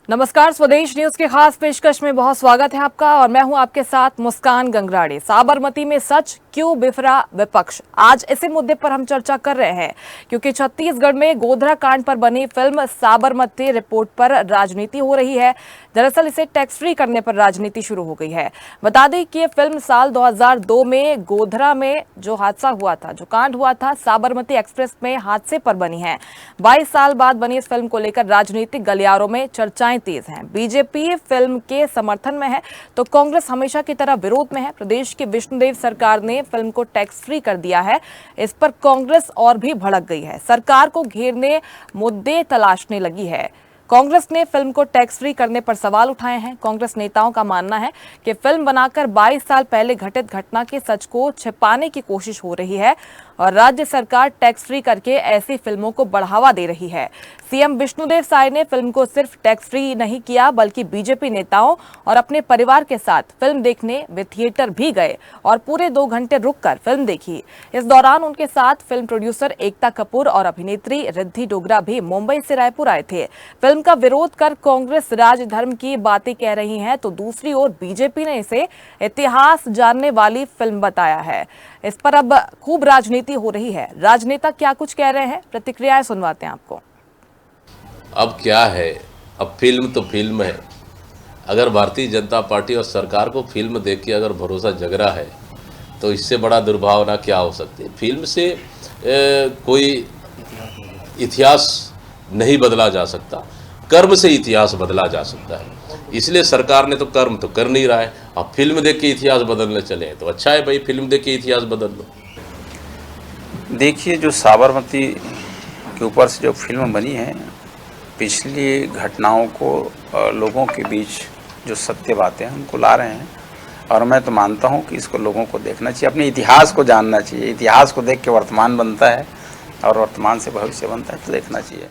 नमस्कार, स्वदेश न्यूज के खास पेशकश में बहुत स्वागत है आपका और मैं हूं आपके साथ मुस्कान गंगराड़े। साबरमती में सच क्यों बिफरा विपक्ष, आज इसी मुद्दे पर हम चर्चा कर रहे हैं क्योंकि छत्तीसगढ़ में गोधरा कांड पर बनी फिल्म साबरमती रिपोर्ट पर राजनीति हो रही है। दरअसल इसे टैक्स फ्री करने पर राजनीति शुरू हो गई है। बता दें कि ये फिल्म साल 2002 में गोधरा में जो हादसा हुआ था, जो कांड हुआ था साबरमती एक्सप्रेस में हादसे पर बनी है। 22 साल बाद बनी इस फिल्म को लेकर राजनीतिक गलियारों में चर्चाएं तेज हैं। बीजेपी फिल्म के समर्थन में है तो कांग्रेस हमेशा की तरह विरोध में है। प्रदेश की विष्णुदेव सरकार ने फिल्म को टैक्स फ्री कर दिया है। इस पर कांग्रेस और भी भड़क गई है, सरकार को घेरने मुद्दे तलाशने लगी है। कांग्रेस ने फिल्म को टैक्स फ्री करने पर सवाल उठाए हैं। कांग्रेस नेताओं का मानना है कि फिल्म बनाकर 22 साल पहले घटित घटना के सच को छिपाने की कोशिश हो रही है और राज्य सरकार टैक्स फ्री करके ऐसी फिल्मों को बढ़ावा दे रही है। सीएम विष्णुदेव साय ने फिल्म को सिर्फ टैक्स फ्री नहीं किया बल्कि बीजेपी नेताओं और अपने परिवार के साथ फिल्म देखने वे थिएटर भी गए और पूरे 2 घंटे रुककर फिल्म देखी। इस दौरान उनके साथ फिल्म प्रोड्यूसर एकता कपूर और अभिनेत्री रिद्धि डोगरा भी मुंबई से रायपुर आए थे। फिल्म का विरोध कर कांग्रेस राजधर्म की बातें कह रही है तो दूसरी ओर बीजेपी ने इसे इतिहास जानने वाली फिल्म बताया है। इस पर अब खूब राजनीति हो रही है। राजनेता क्या कुछ कह रहे हैं, प्रतिक्रियाएं सुनवाते हैं आपको। अब क्या है, अब फिल्म तो फिल्म है। अगर भारतीय जनता पार्टी और सरकार को फिल्म देख के अगर भरोसा जग रहा है तो इससे बड़ा दुर्भावना क्या हो सकती है। फिल्म से कोई इतिहास नहीं बदला जा सकता, कर्म से इतिहास बदला जा सकता है। इसलिए सरकार ने तो कर्म तो कर नहीं रहा है, अब फिल्म देख के इतिहास बदलने चले हैं तो अच्छा है भाई, फिल्म देख के इतिहास बदल लो। देखिए, जो साबरमती के ऊपर से जो फिल्म बनी है, पिछली घटनाओं को लोगों के बीच जो सत्य बातें हैं उनको ला रहे हैं और मैं तो मानता हूं कि इसको लोगों को देखना चाहिए, अपने इतिहास को जानना चाहिए। इतिहास को देख के वर्तमान बनता है और वर्तमान से भविष्य बनता है, तो देखना चाहिए।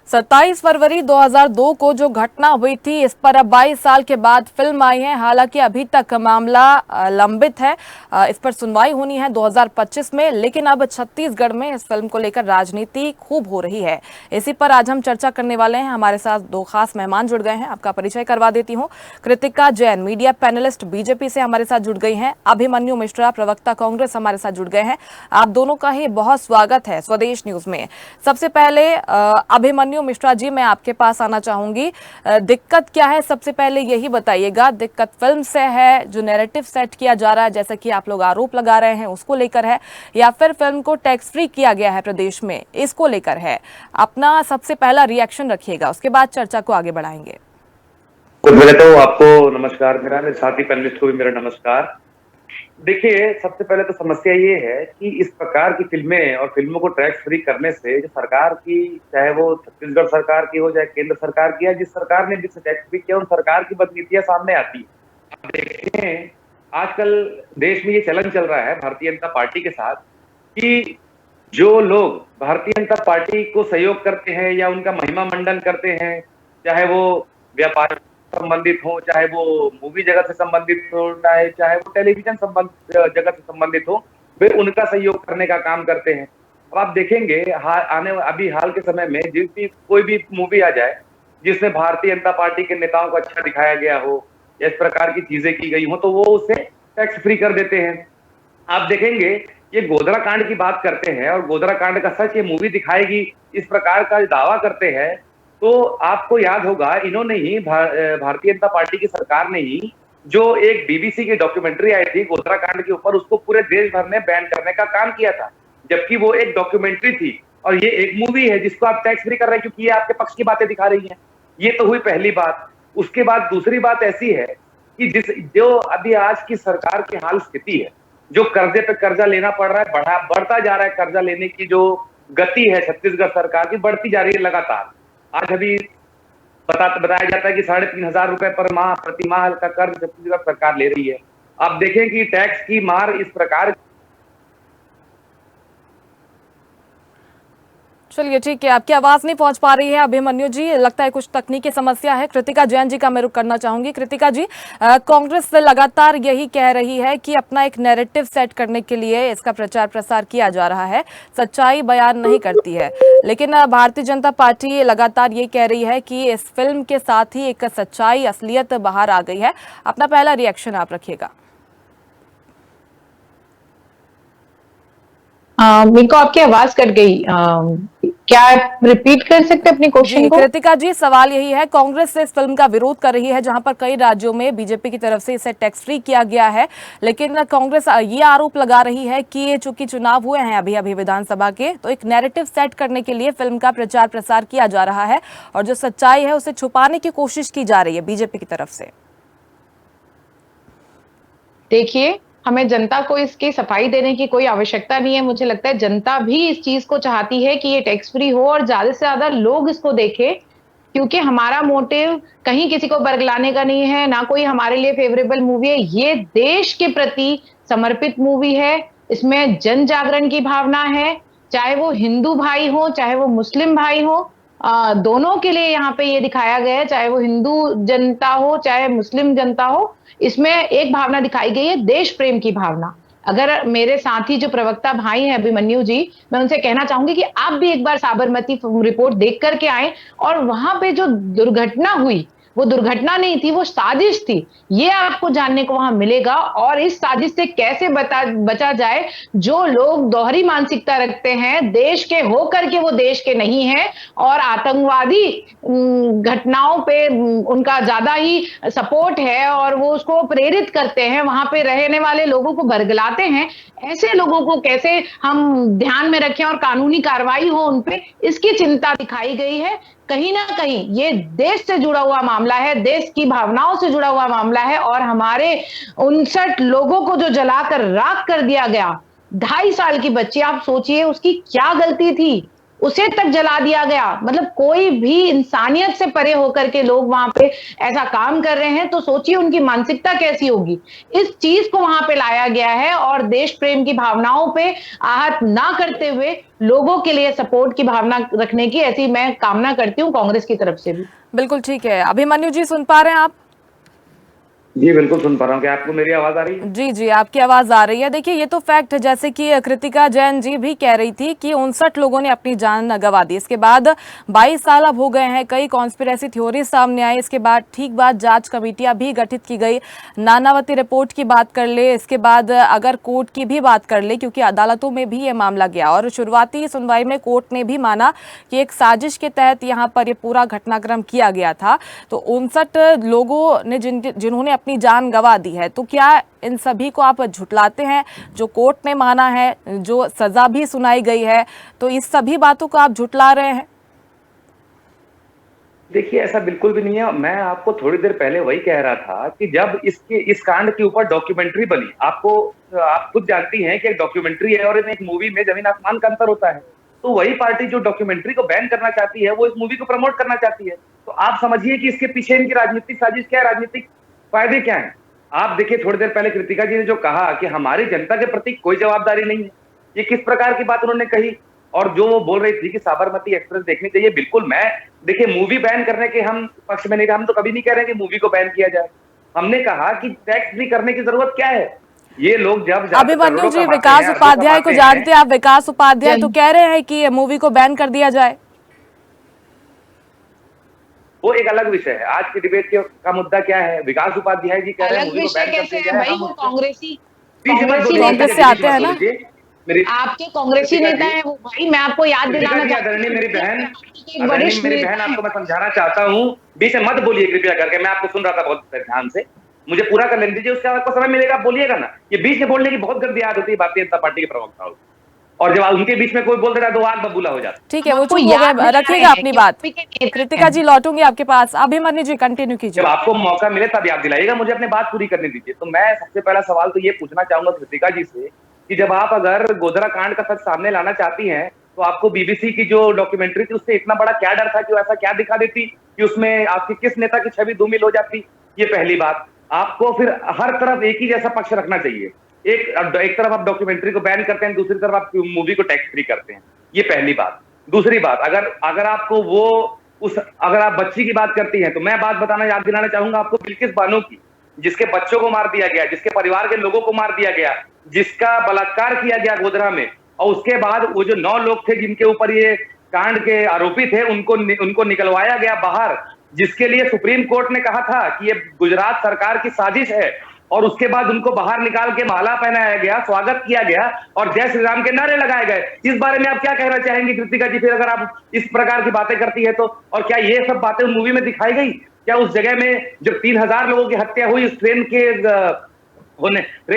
27 फरवरी 2002 को जो घटना हुई थी, इस पर अब 22 साल के बाद फिल्म आई है। हालांकि अभी तक मामला लंबित है, इस पर सुनवाई होनी है 2025 में, लेकिन अब छत्तीसगढ़ में इस फिल्म को लेकर राजनीति खूब हो रही है। इसी पर आज हम चर्चा करने वाले हैं। हमारे साथ 2 खास मेहमान जुड़ गए हैं, आपका परिचय करवा देती हूँ। Kritika Jain, media panelist, BJP से हमारे साथ जुड़ गई हैं। अभिमन्यु मिश्रा, प्रवक्ता, कांग्रेस, हमारे साथ जुड़ गए हैं। आप दोनों का ही बहुत स्वागत है स्वदेश न्यूज में। सबसे पहले अभिमन्यु मिश्रा जी, मैं आपके पास आना चाहूंगी। दिक्कत क्या है, सबसे पहले यही बताइएगा। दिक्कत फिल्म से है, जो नैरेटिव सेट किया जा रहा है जैसा कि आप लोग आरोप लगा रहे हैं, उसको लेकर है, या फिर फिल्म को टैक्स फ्री किया गया है प्रदेश में, इसको लेकर है? अपना सबसे पहला रिएक्शन रखिएगा, उसके बाद चर्चा को आगे बढ़ाएंगे। तो पहले तो आपको नमस्कार, मेरे साथी पैनलिस्ट को भी मेरा नमस्कार। देखिए, सबसे पहले तो समस्या ये है कि इस प्रकार की फिल्में और फिल्मों को टैक्स फ्री करने से जो सरकार की, चाहे वो छत्तीसगढ़ सरकार की हो चाहे केंद्र सरकार की, या जिस सरकार ने जिस टैक्स फ्री किया उन सरकार की बदनीतियां सामने आती है। आप देखते हैं आजकल देश में ये चलन चल रहा है भारतीय जनता पार्टी के साथ कि जो लोग भारतीय जनता पार्टी को सहयोग करते हैं या उनका महिमा मंडन करते हैं, चाहे वो व्यापार संबंधित हो, चाहे वो मूवी जगत से संबंधित हो, चाहे वो टेलीविजन जगत से संबंधित हो, वे उनका सहयोग करने का काम करते हैं। अब आप देखेंगे अभी हाल के समय में जिस भी कोई भी मूवी आ जाए जिसमें भारतीय जनता पार्टी के नेताओं को अच्छा दिखाया गया हो या इस प्रकार की चीजें की गई हो तो वो उसे टैक्स फ्री कर देते हैं। आप देखेंगे ये गोधरा कांड की बात करते हैं और गोधरा कांड का सच ये मूवी दिखाएगी, इस प्रकार का दावा करते हैं, तो आपको याद होगा इन्होंने ही भारतीय जनता पार्टी की सरकार ने ही जो एक बीबीसी की डॉक्यूमेंट्री आई थी गोधरा कांड के ऊपर, उसको पूरे देश भर में बैन करने का काम किया था, जबकि वो एक डॉक्यूमेंट्री थी और ये एक मूवी है जिसको आप टैक्स फ्री कर रहे हैं क्योंकि ये आपके पक्ष की बातें दिखा रही है। ये तो हुई पहली बात। उसके बाद दूसरी बात ऐसी है कि जो अभी आज की सरकार की हाल स्थिति है, जो कर्जे पे कर्जा लेना पड़ रहा है, बढ़ता जा रहा है, कर्जा लेने की जो गति है छत्तीसगढ़ सरकार की बढ़ती जा रही है लगातार। आज अभी बताया जाता है कि 3,500 रुपए पर माह प्रति माह का कर्ज छत्तीसगढ़ सरकार ले रही है। आप देखें कि टैक्स की मार इस प्रकार। चलिए ठीक है, आपकी आवाज नहीं पहुंच पा रही है अभिमन्यु जी, लगता है कुछ तकनीकी समस्या है। कृतिका जैन जी का मैं रुख करना चाहूंगी। कृतिका जी, कांग्रेस लगातार यही कह रही है कि अपना एक नैरेटिव सेट करने के लिए इसका प्रचार प्रसार किया जा रहा है, सच्चाई बयान नहीं करती है। लेकिन भारतीय जनता पार्टी लगातार ये कह रही है कि इस फिल्म के साथ ही एक सच्चाई, असलियत बाहर आ गई है। अपना पहला रिएक्शन आप रखिएगा। मेरे को आपकी आवाज कट गई। क्या आप रिपीट कर सकते हैं अपने क्वेश्चन जी को? कृतिका जी, सवाल यही है, कांग्रेस इस फिल्म का विरोध कर रही है जहां पर कई राज्यों में बीजेपी की तरफ से इसे टैक्स फ्री किया गया है, लेकिन कांग्रेस ये आरोप लगा रही है कि ये चूंकि चुनाव हुए हैं अभी अभी विधानसभा के, तो एक नैरेटिव सेट करने के लिए फिल्म का प्रचार प्रसार किया जा रहा है और जो सच्चाई है उसे छुपाने की कोशिश की जा रही है बीजेपी की तरफ से। देखिए, हमें जनता को इसकी सफाई देने की कोई आवश्यकता नहीं है। मुझे लगता है जनता भी इस चीज को चाहती है कि ये टैक्स फ्री हो और ज्यादा से ज्यादा लोग इसको देखें, क्योंकि हमारा मोटिव कहीं किसी को बरगलाने का नहीं है, ना कोई हमारे लिए फेवरेबल मूवी है। ये देश के प्रति समर्पित मूवी है, इसमें जन जागरण की भावना है, चाहे वो हिंदू भाई हो चाहे वो मुस्लिम भाई हो, दोनों के लिए यहाँ पे ये दिखाया गया है, चाहे वो हिंदू जनता हो चाहे मुस्लिम जनता हो। इसमें एक भावना दिखाई गई है, देश प्रेम की भावना। अगर मेरे साथी जो प्रवक्ता भाई हैं अभिमन्यु जी, मैं उनसे कहना चाहूंगी कि आप भी एक बार साबरमती रिपोर्ट देख करके आए, और वहां पे जो दुर्घटना हुई वो दुर्घटना नहीं थी, वो साजिश थी। ये आपको जानने को वहां मिलेगा, और इस साजिश से कैसे बचा जाए। जो लोग दोहरी मानसिकता रखते हैं, देश के होकर के वो देश के नहीं हैं, और आतंकवादी घटनाओं पे उनका ज्यादा ही सपोर्ट है और वो उसको प्रेरित करते हैं, वहां पे रहने वाले लोगों को बरगलाते हैं, ऐसे लोगों को कैसे हम ध्यान में रखें और कानूनी कार्रवाई हो उन पे, इसकी चिंता दिखाई गई है। कहीं ना कहीं ये देश से जुड़ा हुआ मामला है, देश की भावनाओं से जुड़ा हुआ मामला है, और हमारे 59 लोगों को जो जलाकर राख कर दिया गया, 2.5 साल की बच्ची, आप सोचिए उसकी क्या गलती थी, उसे तक जला दिया गया। मतलब कोई भी इंसानियत से परे होकर के लोग वहां पे ऐसा काम कर रहे हैं, तो सोचिए उनकी मानसिकता कैसी होगी। इस चीज को वहां पे लाया गया है, और देश प्रेम की भावनाओं पे आहत ना करते हुए लोगों के लिए सपोर्ट की भावना रखने की ऐसी मैं कामना करती हूँ कांग्रेस की तरफ से भी। बिल्कुल ठीक है। अभिमन्यु जी, सुन पा रहे हैं आप? जी बिल्कुल सुन पा रहा हूँ। क्या आपको मेरी आवाज आ रही है? जी जी, आपकी आवाज आ रही है। देखिए, ये तो फैक्ट है, जैसे कि कृतिका जैन जी भी कह रही थी कि 59 लोगों ने अपनी जान गंवा दी। इसके बाद 22 साल अब हो गए हैं, कई कॉन्स्पिरेसी थ्योरी सामने आई। इसके बाद ठीक बात, जांच कमेटियां भी गठित की गई। नानावती रिपोर्ट की बात कर ले, इसके बाद अगर कोर्ट की भी बात कर ले, क्योंकि अदालतों में भी ये मामला गया और शुरुआती सुनवाई में कोर्ट ने भी माना कि एक साजिश के तहत यहाँ पर ये पूरा घटनाक्रम किया गया था। तो 59 लोगों ने जिन्होंने अपनी जान गंवा दी है, तो क्या इन सभी को आप झुटलाते हैं? जो कोर्ट ने माना है, जो सजा भी सुनाई गई है, तो इस सभी बातों को आप झुटला रहे हैं? देखिए, ऐसा बिल्कुल भी नहीं है। मैं आपको थोड़ी देर पहले वही कह रहा था कि जब इस कांड के ऊपर डॉक्यूमेंट्री बनी, आप खुद जानती हैं कि एक डॉक्यूमेंट्री है और एक मूवी में जमीन आसमान का अंतर होता है। तो वही पार्टी जो डॉक्यूमेंट्री को बैन करना चाहती है, वो इस मूवी को प्रमोट करना चाहती है। तो आप समझिए कि इसके पीछे इनकी राजनीतिक साजिश क्या है, राजनीतिक फायदे क्या है। आप देखिए, थोड़ी देर पहले कृतिका जी ने जो कहा कि हमारी जनता के प्रति कोई जवाबदारी नहीं है, ये किस प्रकार की बात उन्होंने कही। और जो वो बोल रही थी कि साबरमती एक्सप्रेस देखनी चाहिए, बिल्कुल, मैं देखिए मूवी बैन करने के हम पक्ष में नहीं, हम तो कभी नहीं कह रहे कि मूवी को बैन किया जाए। हमने कहा कि टैक्स फ्री करने की जरूरत क्या है। ये लोग जब अभिमन्यु जी, विकास उपाध्याय को जानते हैं आप? विकास उपाध्याय तो कह रहे हैं कि मूवी को बैन कर दिया जाए। वो एक अलग विषय है। आज की डिबेट का मुद्दा क्या है? विकास उपाध्याय जी कह रहे हैं मूवी को बैन कर दिया जाए। वो कांग्रेसी कांग्रेस से आते हैं ना, आपके कांग्रेसी नेता है वो भाई। मैं आपको याद दिलाना चाहता हूँ, मेरी बहन आपको मैं समझाना चाहता हूँ, बीच में मत बोलिए कृपया करके। मैं आपको सुन रहा था बहुत ध्यान से, मुझे पूरा कर लेने दीजिए, उसके बाद आपको समय मिलेगा, आप बोलिएगा ना। ये बीच में बोलने की बहुत गंदी आदत होती है भारतीय जनता पार्टी के प्रवक्ताओं की, और जब उनके बीच में कोई बोल देता है तो आग बबूला हो जाता है। ठीक है, वो चुप हो गए, रखिएगा अपनी बात। कृतिका जी, लौटूंगी आपके पास। अभिमन्यु जी, कंटिन्यू कीजिए। जब आपको मौका मिले तब याद दिलाइएगा, मुझे अपनी बात पूरी करने दीजिए। तो मैं सबसे पहला सवाल तो ये पूछना चाहूंगा कृतिका जी से कि जब आप अगर गोधरा कांड का सच सामने लाना चाहती हैं, तो आपको बीबीसी की जो डॉक्यूमेंट्री थी उससे इतना बड़ा क्या डर था कि वो ऐसा क्या दिखा देती कि उसमें आपकी किस नेता की छवि धूमिल हो जाती? ये पहली बात। आपको फिर हर तरफ एक ही जैसा पक्ष रखना चाहिए। एक तरफ आप डॉक्यूमेंट्री को बैन करते हैं, दूसरी तरफ आप मूवी को टैक्स फ्री करते हैं। ये पहली बात। दूसरी बात, अगर अगर आपको वो अगर आप बच्ची की बात करती हैं, तो मैं बात याद दिलाना चाहूंगा आपको बिल्किस बानो की, जिसके बच्चों को मार दिया गया, जिसके परिवार के लोगों को मार दिया गया, जिसका बलात्कार किया गया गोधरा में, और उसके बाद वो जो 9 लोग थे जिनके ऊपर ये कांड के आरोपी थे, उनको निकलवाया गया बाहर, जिसके लिए सुप्रीम कोर्ट ने कहा था कि ये गुजरात सरकार की साजिश है, और उसके बाद उनको बाहर निकाल के माला पहनाया गया, स्वागत किया गया और जय श्री राम के नारे लगाए गए। इस बारे में आप क्या कहना चाहेंगे कृतिका जी, फिर अगर आप इस प्रकार की बातें करती है तो? और क्या ये सब बातें उस मूवी में दिखाई गई? क्या उस जगह में जब 3000 लोगों की हत्या हुई उस ट्रेन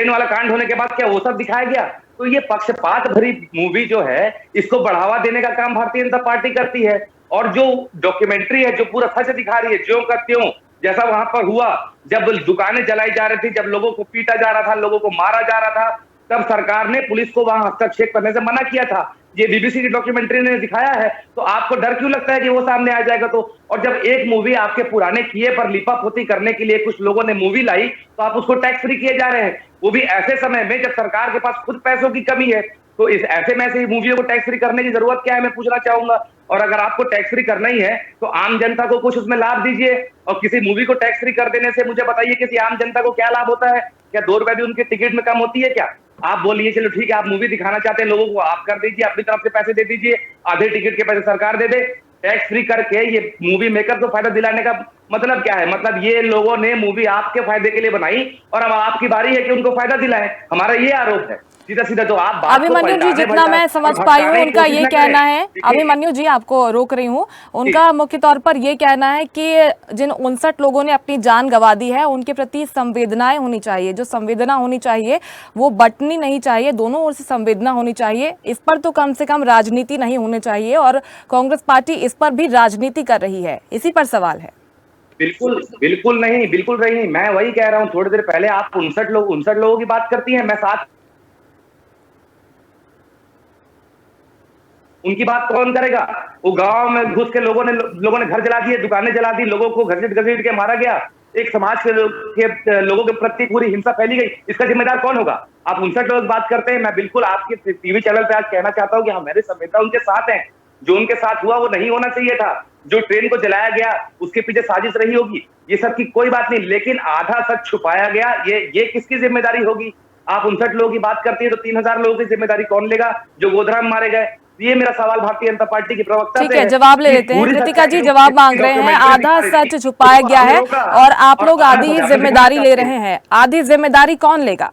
वाला कांड होने के बाद, क्या वो सब दिखाया गया? तो ये पक्षपात भरी मूवी जो है, इसको बढ़ावा देने का काम भारतीय जनता पार्टी करती है। और जो डॉक्यूमेंट्री है, जो पूरा सच दिखा रही है, ज्यों का त्यों, जैसा वहां पर हुआ, जब दुकानें जलाई जा रही थी, जब लोगों को पीटा जा रहा था, लोगों को मारा जा रहा था, तब सरकार ने पुलिस को वहां हस्तक्षेप करने से मना किया था। ये बीबीसी की डॉक्यूमेंट्री ने दिखाया है। तो आपको डर क्यों लगता है कि वो सामने आ जाएगा? तो और जब एक मूवी आपके पुराने किए पर लिपापोती करने के लिए कुछ लोगों ने मूवी लाई, तो आप उसको टैक्स फ्री किए जा रहे हैं, वो भी ऐसे समय में जब सरकार के पास खुद पैसों की कमी है। तो इस ऐसे में ऐसे मूवियों को टैक्स फ्री करने की जरूरत क्या है, मैं पूछना चाहूंगा। और अगर आपको टैक्स फ्री करना ही है तो आम जनता को कुछ उसमें लाभ दीजिए, और किसी मूवी को टैक्स फ्री कर देने से मुझे बताइए किसी आम जनता को क्या लाभ होता है? क्या 2 रुपए भी उनके टिकट में कम होती है क्या? आप बोलिए, चलो ठीक है, आप मूवी दिखाना चाहते हैं लोगों को, आप कर दीजिए, अपनी तरफ से पैसे दे दीजिए, आधे टिकट के पैसे सरकार दे दे। टैक्स फ्री करके ये मूवी मेकर को फायदा दिलाने का मतलब क्या है? मतलब ये लोगों ने मूवी आपके फायदे के लिए बनाई और अब आपकी बारी है कि उनको फायदा दिलाएं, हमारा ये आरोप है सीधा सीधा। तो आप बात अभिमन्यु जी, जितना मैं समझ पाई हूँ उनका ये कहना है, अभिमन्यु जी आपको रोक रही हूँ, उनका मुख्य तौर पर ये कहना है कि जिन 59 लोगों ने अपनी जान गंवा दी है उनके प्रति संवेदनाएं होनी चाहिए, जो संवेदना होनी चाहिए वो बंटनी नहीं चाहिए, दोनों ओर से संवेदना होनी चाहिए। इस पर तो कम से कम राजनीति नहीं होनी चाहिए, और कांग्रेस पार्टी इस पर भी राजनीति कर रही है, इसी पर सवाल है। बिल्कुल बिल्कुल नहीं, बिल्कुल नहीं, मैं वही कह रहा हूँ। थोड़ी देर पहले आप 59 लोगों की बात करती हैं, मैं साथ उनकी बात कौन करेगा? वो गांव में घुस के लोगों ने घर जला दिए, दुकानें जला दी, लोगों को घसीट के मारा गया, एक समाज के लोगों के प्रति पूरी हिंसा फैली गई, इसका जिम्मेदार कौन होगा? आप 59 लोग बात करते हैं। मैं बिल्कुल आपके टीवी चैनल पे आज कहना चाहता हूँ कि हमारे संवेदना उनके साथ हैं। जो उनके साथ हुआ वो नहीं होना चाहिए था। जो ट्रेन को जलाया गया उसके पीछे साजिश रही होगी, ये सब की कोई बात नहीं, लेकिन आधा सच छुपाया गया, ये किसकी जिम्मेदारी होगी? आप 59 लोगों की बात करती है तो 3000 लोगों की जिम्मेदारी कौन लेगा जो गोधरा में मारे गए? ये मेरा सवाल भारतीय जनता पार्टी की प्रवक्ता से ठीक है, जवाब ले लेते हैं। कृतिका जी जवाब मांग रहे हैं, आधा सच छुपाया गया है और आप लोग आधी ही जिम्मेदारी ले रहे हैं, आधी जिम्मेदारी कौन लेगा?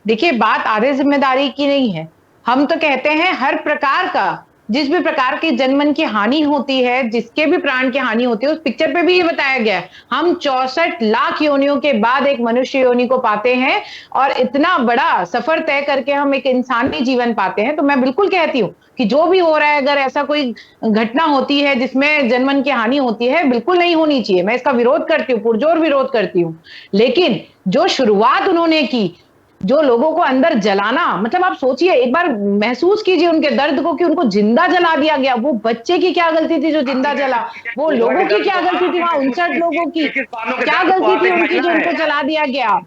देखिए, बात आधे जिम्मेदारी की नहीं है, हम तो कहते हैं हर प्रकार का, जिस भी प्रकार की जनमन की हानि होती है, जिसके भी प्राण की हानि होती है, उस पिक्चर पे भी ये बताया गया है। हम 64 लाख योनियों के बाद एक मनुष्य योनि को पाते हैं और इतना बड़ा सफर तय करके हम एक इंसानी जीवन पाते हैं। तो मैं बिल्कुल कहती हूँ कि जो भी हो रहा है, अगर ऐसा कोई घटना होती है जिसमें जनमन की हानि होती है, बिल्कुल नहीं होनी चाहिए, मैं इसका विरोध करती हूँ, पुरजोर विरोध करती हूँ। लेकिन जो शुरुआत उन्होंने की, जो लोगों को अंदर जलाना, मतलब आप सोचिए, एक बार महसूस कीजिए उनके दर्द को कि उनको जिंदा जला दिया गया। वो बच्चे की क्या गलती थी जो जिंदा जला? वो लोगों की क्या गलती थी? वहां 59 लोगों की क्या गलती थी उनकी जो उनको जला दिया गया?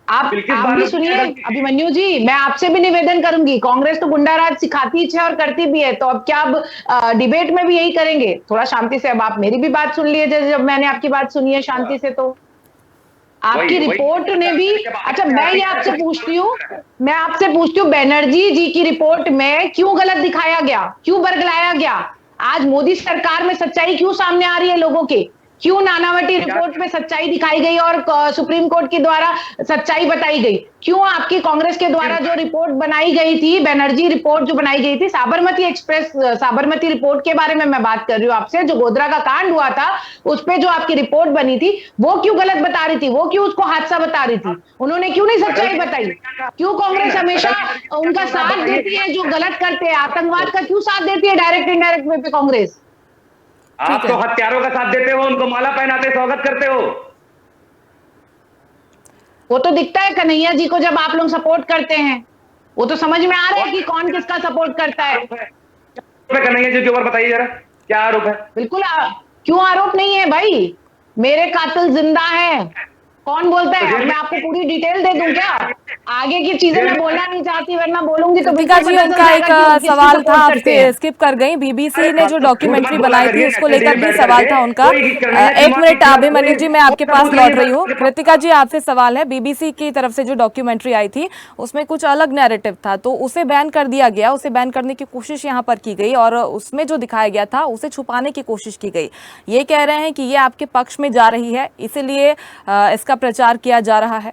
आप भी सुनिए अभिमन्यु जी, मैं आपसे भी निवेदन करूंगी, कांग्रेस तो गुंडाराज सिखाती है और करती भी है, तो अब क्या अब डिबेट में भी यही करेंगे? थोड़ा शांति से, अब आप मेरी भी बात सुन लीजिए, जब मैंने आपकी बात सुनी है शांति से। तो आपकी रिपोर्ट ने भी, अच्छा मैं ये आपसे पूछती हूँ, बनर्जी जी की रिपोर्ट में क्यों गलत दिखाया गया, क्यों बरगलाया गया? आज मोदी सरकार में सच्चाई क्यों सामने आ रही है लोगों के? क्यों नानावटी रिपोर्ट में सच्चाई दिखाई गई और सुप्रीम कोर्ट के द्वारा सच्चाई बताई गई? क्यों आपकी कांग्रेस के द्वारा जो रिपोर्ट बनाई गई थी, बनर्जी रिपोर्ट जो बनाई गई थी, साबरमती रिपोर्ट के बारे में मैं बात कर रही हूँ आपसे, जो गोधरा का कांड हुआ था उस पे जो आपकी रिपोर्ट बनी थी, वो क्यों गलत बता रही थी? वो क्यों उसको हादसा बता रही थी? उन्होंने क्यों नहीं सच्चाई बताई? क्यों कांग्रेस हमेशा उनका साथ देती है जो गलत करते हैं? आतंकवाद का क्यों साथ देती है डायरेक्ट इनडायरेक्ट वे पे कांग्रेस? आप तो हत्यारों का साथ देते हो, उनको माला पहनाते स्वागत करते हो। वो तो दिखता है कन्हैया जी को जब आप लोग सपोर्ट करते हैं, वो तो समझ में आ रहा है कि कौन किसका सपोर्ट करता है। कन्हैया जी के ऊपर बताइए जरा, क्या आरोप है? बिल्कुल क्यों आरोप नहीं है भाई, मेरे कातिल जिंदा हैं, कौन बोलता है? तो मैं आपको पूरी डिटेल दे दूं क्या? आगे की चीजें मैं बोलना नहीं चाहती, वरना बोलूंगी तो कृतिका बिल्कुल जी, पता चल उनका जाएगा एक कि वो किसकी सवाल था, सपोर्ट आप करते हैं। स्किप कर गई। बीबीसी ने जो झूठ मत डॉक्यूमेंट्री बोला बनाई थी करिए, उसको ऐसे लेकर दिन भी बैठ सवाल करके था उनका। कोई कन्हैया एक कुमार मिनट के खिलाफ अभिमन्यु जी, मैं आपके पास सबूत लौट नहीं रही हूँ। है। कृतिका जी, आपसे सवाल है, बीबीसी की तरफ से जो डॉक्यूमेंट्री आई थी उसमें कुछ अलग नैरेटिव था, तो उसे बैन कर दिया गया, उसे बैन करने की कोशिश यहाँ पर की गई और उसमें जो दिखाया गया था उसे छुपाने की कोशिश की गई। ये कह रहे हैं कि ये आपके पक्ष में जा रही है, इसीलिए इसका प्रचार किया जा रहा है।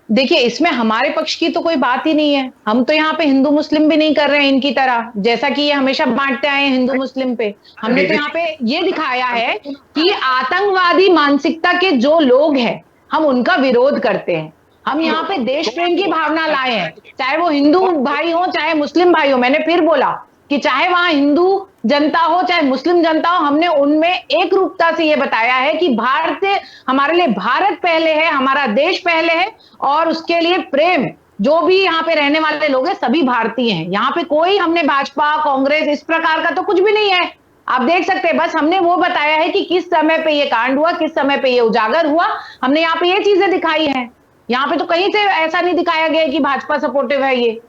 देखिए, इसमें हमारे पक्ष की तो कोई बात ही नहीं है। हम तो यहाँ पे हिंदू मुस्लिम भी नहीं कर रहे हैं इनकी तरह, जैसा कि ये हमेशा बांटते आए हैं हिंदू मुस्लिम पे। हमने तो यहाँ पे ये दिखाया है कि आतंकवादी मानसिकता के जो लोग हैं, हम उनका विरोध करते हैं। हम यहाँ पे देश प्रेम की भावना लाए हैं, चाहे वो हिंदू भाई हो चाहे मुस्लिम भाई हो। मैंने फिर बोला कि चाहे वहां हिंदू जनता हो चाहे मुस्लिम जनता हो, हमने उनमें एक रूपता से ये बताया है कि भारतीय, हमारे लिए भारत पहले है, हमारा देश पहले है, और उसके लिए प्रेम। जो भी यहाँ पे रहने वाले लोग हैं सभी भारतीय हैं। यहाँ पे कोई हमने भाजपा कांग्रेस इस प्रकार का तो कुछ भी नहीं है। आप देख सकते हैं, बस हमने वो बताया है कि किस समय पे ये कांड हुआ, किस समय पे ये उजागर हुआ। हमने यहाँ पे ये चीजें दिखाई हैं। यहाँ पे तो कहीं से ऐसा नहीं दिखाया गया कि भाजपा सपोर्टिव है ये।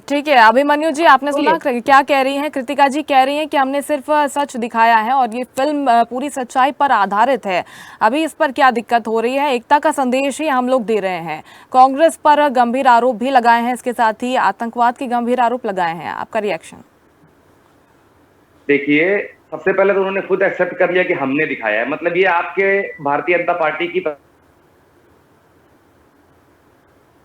ठीक है। अभिमन्यु जी, आपने सुना क्या कह रही हैं? कृतिका जी कह रही हैं कि हमने सिर्फ सच दिखाया है और ये फिल्म पूरी सच्चाई पर आधारित है। अभी इस पर क्या दिक्कत हो रही है? एकता का संदेश ही हम लोग दे रहे हैं। कांग्रेस पर गंभीर आरोप भी लगाए हैं, इसके साथ ही आतंकवाद के गंभीर आरोप लगाए हैं। आपका रिएक्शन? देखिए, सबसे पहले तो उन्होंने खुद एक्सेप्ट कर लिया कि हमने दिखाया है, मतलब ये आपके भारतीय जनता पार्टी की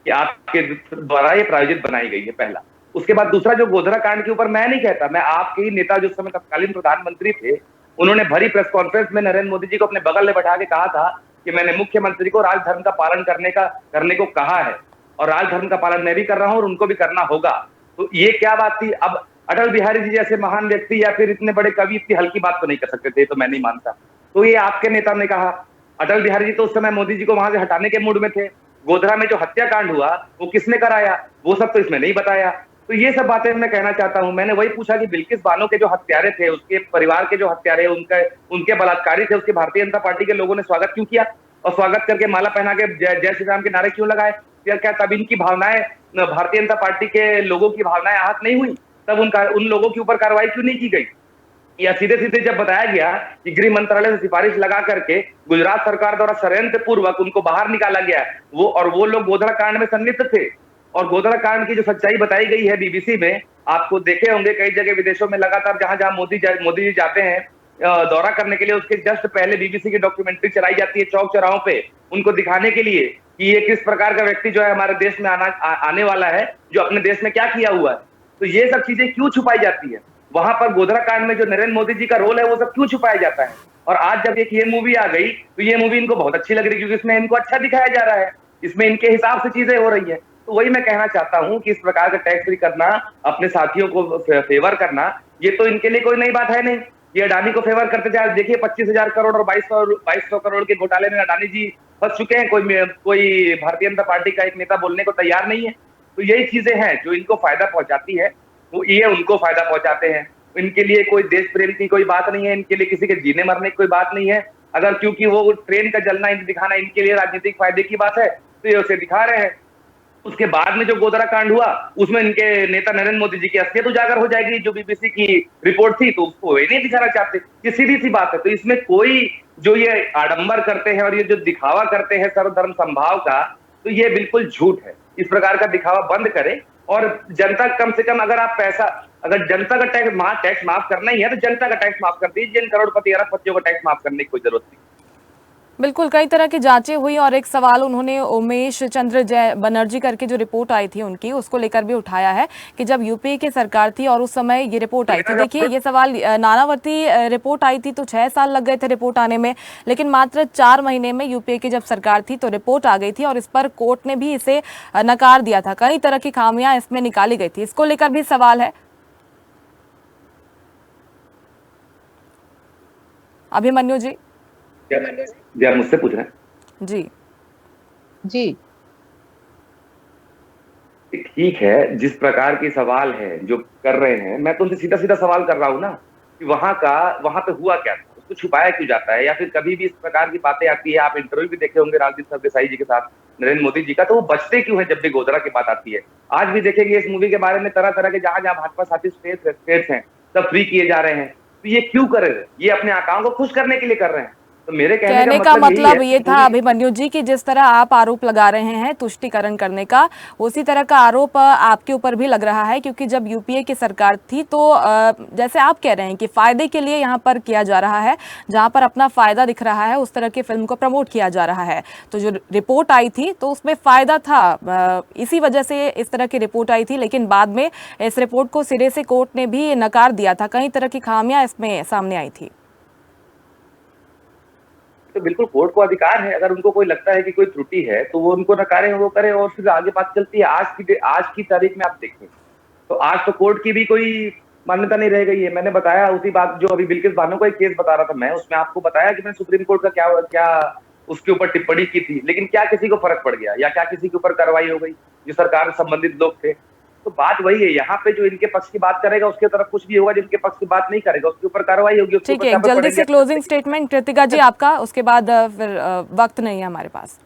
कि आपके द्वारा ये प्रायोजित बनाई गई है, पहला। उसके बाद दूसरा, जो गोधरा कांड के ऊपर मैं नहीं कहता, मैं आपके ही नेता जो समय तत्कालीन प्रधानमंत्री थे, उन्होंने भरी प्रेस कॉन्फ्रेंस में नरेंद्र मोदी जी को अपने बगल में बैठा के कहा था कि मैंने मुख्यमंत्री को राजधर्म का पालन करने को कहा है और राजधर्म का पालन मैं भी कर रहा हूं और उनको भी करना होगा। तो ये क्या बात थी? अब अटल बिहारी जी जैसे महान व्यक्ति या फिर इतने बड़े कवि इतनी हल्की बात तो नहीं कर सकते थे, तो मैं नहीं मानता। तो ये आपके नेता ने कहा। अटल बिहारी जी तो उस समय मोदी जी को वहां से हटाने के मूड में थे। गोधरा में जो हत्याकांड हुआ वो किसने कराया, वो सब तो इसमें नहीं बताया। तो ये सब बातें मैं कहना चाहता हूं। मैंने वही पूछा कि बिल्किस बानो के जो हत्यारे थे, उसके परिवार के जो हत्यारे, उनके बलात्कारी थे, उसके भारतीय जनता पार्टी के लोगों ने स्वागत क्यों किया? और स्वागत करके माला पहना के जय श्री राम के नारे क्यों लगाए? क्या तब इनकी भावनाएं, भारतीय जनता पार्टी के लोगों की भावनाएं आहत नहीं हुई? तब उन लोगों के ऊपर कार्रवाई क्यों नहीं की गई? या सीधे सीधे जब बताया गया कि गृह मंत्रालय से सिफारिश लगा करके गुजरात सरकार द्वारा षड्यंत्र पूर्वक उनको बाहर निकाला गया, वो लोग गोधरा कांड में संलिप्त थे। और गोधरा कांड की जो सच्चाई बताई गई है बीबीसी में, आपको देखे होंगे कई जगह विदेशों में लगातार जहां जहां मोदी जी जाते हैं दौरा करने के लिए, उसके जस्ट पहले बीबीसी की डॉक्यूमेंट्री चलाई जाती है चौक चौराहों पे, उनको दिखाने के लिए कि ये किस प्रकार का व्यक्ति जो है हमारे देश में आने वाला है, जो अपने देश में क्या किया हुआ है। तो ये सब चीजें क्यों छुपाई जाती है? वहां पर गोधरा कांड में जो नरेंद्र मोदी जी का रोल है वो सब क्यों छुपाया जाता है? और आज जब ये मूवी आ गई तो ये मूवी इनको बहुत अच्छी लग रही है, क्योंकि इसमें इनको अच्छा दिखाया जा रहा है, इसमें इनके हिसाब से चीजें हो रही है। तो वही मैं कहना चाहता हूं कि इस प्रकार का टैक्स फ्री करना, अपने साथियों को फेवर करना, ये तो इनके लिए कोई नई बात है नहीं। ये अडानी को फेवर करते थे। आज देखिए 25,000 करोड़ और 2200 करोड़ के घोटाले में अडानी जी फंस चुके हैं। कोई भारतीय जनता पार्टी का एक नेता बोलने को तैयार नहीं है। तो यही चीजें हैं जो इनको फायदा पहुंचाती है, तो ये उनको फायदा पहुंचाते हैं। इनके लिए कोई देश प्रेम की कोई बात नहीं है, इनके लिए किसी के जीने मरने की कोई बात नहीं है। अगर क्योंकि वो ट्रेन का जलना दिखाना इनके लिए राजनीतिक फायदे की बात है तो ये उसे दिखा रहे हैं। उसके बाद में जो गोधरा कांड हुआ उसमें इनके नेता नरेंद्र मोदी जी की असलियत उजागर हो जाएगी, जो बीबीसी की रिपोर्ट थी, तो उसको वे नहीं दिखाना चाहते। ये सीधी सी बात है। तो इसमें कोई जो ये आडंबर करते हैं और ये जो दिखावा करते हैं सर्वधर्म समभाव का, तो ये बिल्कुल झूठ है। इस प्रकार का दिखावा बंद करें और जनता कम से कम, अगर जनता का टैक्स माफ करना ही है तो जनता का टैक्स माफ कर दीजिए। जिन करोड़पति अरबपतियों का टैक्स माफ करने की कोई जरूरत नहीं। बिल्कुल, कई तरह की जांचें हुई और एक सवाल उन्होंने उमेश चंद्र जय बनर्जी करके जो रिपोर्ट आई थी उनकी, उसको लेकर भी उठाया है कि जब यूपीए की सरकार थी और उस समय ये रिपोर्ट आई थी। देखिए, ये सवाल, नानावती रिपोर्ट आई थी तो 6 साल लग गए थे रिपोर्ट आने में, लेकिन मात्र 4 महीने में यूपीए की जब सरकार थी तो रिपोर्ट आ गई थी और इस पर कोर्ट ने भी इसे नकार दिया था। कई तरह की खामियां इसमें निकाली गई थी, इसको लेकर भी सवाल है। अभिमन्यु जी, जी आप मुझसे पूछ रहे हैं? जी जी ठीक है, जिस प्रकार की सवाल है जो कर रहे हैं, मैं तो उनसे सीधा सीधा सवाल कर रहा हूं ना कि वहां पे हुआ क्या था, उसको छुपाया क्यों जाता है, या फिर कभी भी इस प्रकार की बातें आती है, आप इंटरव्यू भी देखे होंगे राजदीप सरदेसाई जी के साथ नरेंद्र मोदी जी का, तो वो बचते क्यों है जब भी गोधरा की बात आती है। आज भी देखेंगे इस मूवी के बारे में तरह तरह के जहां जहां भाजपा साथी स्टेट्स हैं सब फ्री किए जा रहे हैं, तो ये क्यों कर रहे हैं, ये अपने आकाओं को खुश करने के लिए कर रहे हैं। तो मेरे कहने का मतलब यही ये है था अभिमन्यु जी कि जिस तरह आप आरोप लगा रहे हैं तुष्टीकरण करने का, उसी तरह का आरोप आपके ऊपर भी लग रहा है, क्योंकि जब यूपीए की सरकार थी तो जैसे आप कह रहे हैं कि फायदे के लिए यहाँ पर किया जा रहा है, जहाँ पर अपना फायदा दिख रहा है उस तरह की फिल्म को प्रमोट किया जा रहा है। तो जो रिपोर्ट आई थी तो उसमें फायदा था, इसी वजह से इस तरह की रिपोर्ट आई थी, लेकिन बाद में इस रिपोर्ट को सिरे से कोर्ट ने भी नकार दिया था। कई तरह की खामियां इसमें सामने आई थी। तो बिल्कुल कोर्ट को अधिकार है, अगर उनको कोई लगता है कि कोई त्रुटि है तो वो उनको नकारें, वो करें, और फिर आगे बात चलती है। आज की तारीख में आप देखें तो आज तो कोर्ट की भी कोई मान्यता नहीं रह गई है। मैंने बताया उसी बात, जो अभी बिल्किस बानो का एक केस बता रहा था मैं, उसमें आपको बताया कि मैंने सुप्रीम कोर्ट का क्या क्या उसके ऊपर टिप्पणी की थी, लेकिन क्या किसी को फर्क पड़ गया, या क्या किसी के ऊपर कार्रवाई हो गई जो सरकार से संबंधित लोग थे। तो बात वही है, यहाँ पे जो इनके पक्ष की बात करेगा उसके तरफ कुछ भी होगा, जिनके पक्ष की बात नहीं करेगा उसके ऊपर कार्रवाई होगी। ठीक है, जल्दी से क्लोजिंग स्टेटमेंट कृतिका जी आपका, उसके बाद फिर वक्त नहीं है हमारे पास।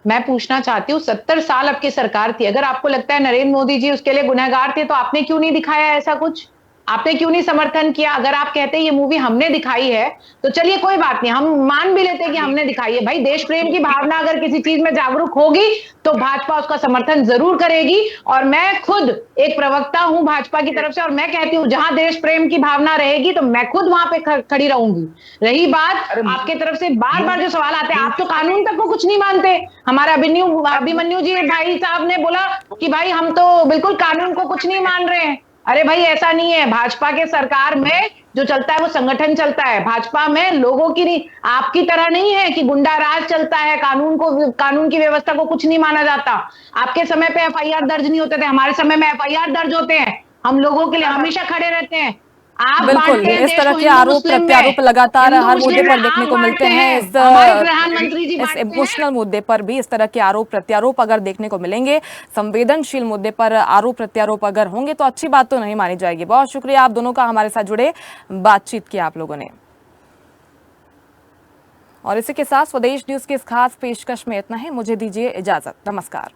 मैं पूछना चाहती हूँ, 70 साल आपकी सरकार थी, अगर आपको लगता है नरेंद्र मोदी जी उसके लिए गुनहगार थे तो आपने क्यों नहीं दिखाया ऐसा कुछ? आपने क्यों नहीं समर्थन किया? अगर आप कहते हैं ये मूवी हमने दिखाई है तो चलिए कोई बात नहीं, हम मान भी लेते हैं कि हमने दिखाई है। भाई देश प्रेम की भावना अगर किसी चीज में जागरूक होगी तो भाजपा उसका समर्थन जरूर करेगी, और मैं खुद एक प्रवक्ता हूं भाजपा की तरफ से, और मैं कहती हूं जहां देश प्रेम की भावना रहेगी तो मैं खुद वहां पे खड़ी रहूंगी। रही बात आपके तरफ से बार बार जो सवाल आते हैं, आप तो कानून तक को कुछ नहीं मानते। हमारे अभिमन्यु जी भाई साहब ने बोला कि भाई हम तो बिल्कुल कानून को कुछ नहीं मान रहे हैं। अरे भाई ऐसा नहीं है, भाजपा के सरकार में जो चलता है वो संगठन चलता है। भाजपा में लोगों की नहीं, आपकी तरह नहीं है कि गुंडा राज चलता है, कानून की व्यवस्था को कुछ नहीं माना जाता। आपके समय पे एफआईआर दर्ज नहीं होते थे, हमारे समय में एफआईआर दर्ज होते हैं। हम लोगों के लिए हमेशा खड़े रहते हैं। आप बिल्कुल, इस तरह के आरोप प्रत्यारोप लगातार हर मुद्दे पर देखने को मिलते हैं। इस इमोशनल मुद्दे पर भी इस तरह के आरोप प्रत्यारोप अगर देखने को मिलेंगे, संवेदनशील मुद्दे पर आरोप प्रत्यारोप अगर होंगे तो अच्छी बात तो नहीं मानी जाएगी। बहुत शुक्रिया आप दोनों का हमारे साथ जुड़े, बातचीत की आप लोगों ने। और इसी के साथ स्वदेश न्यूज की इस खास पेशकश में इतना ही। मुझे दीजिए इजाजत। नमस्कार।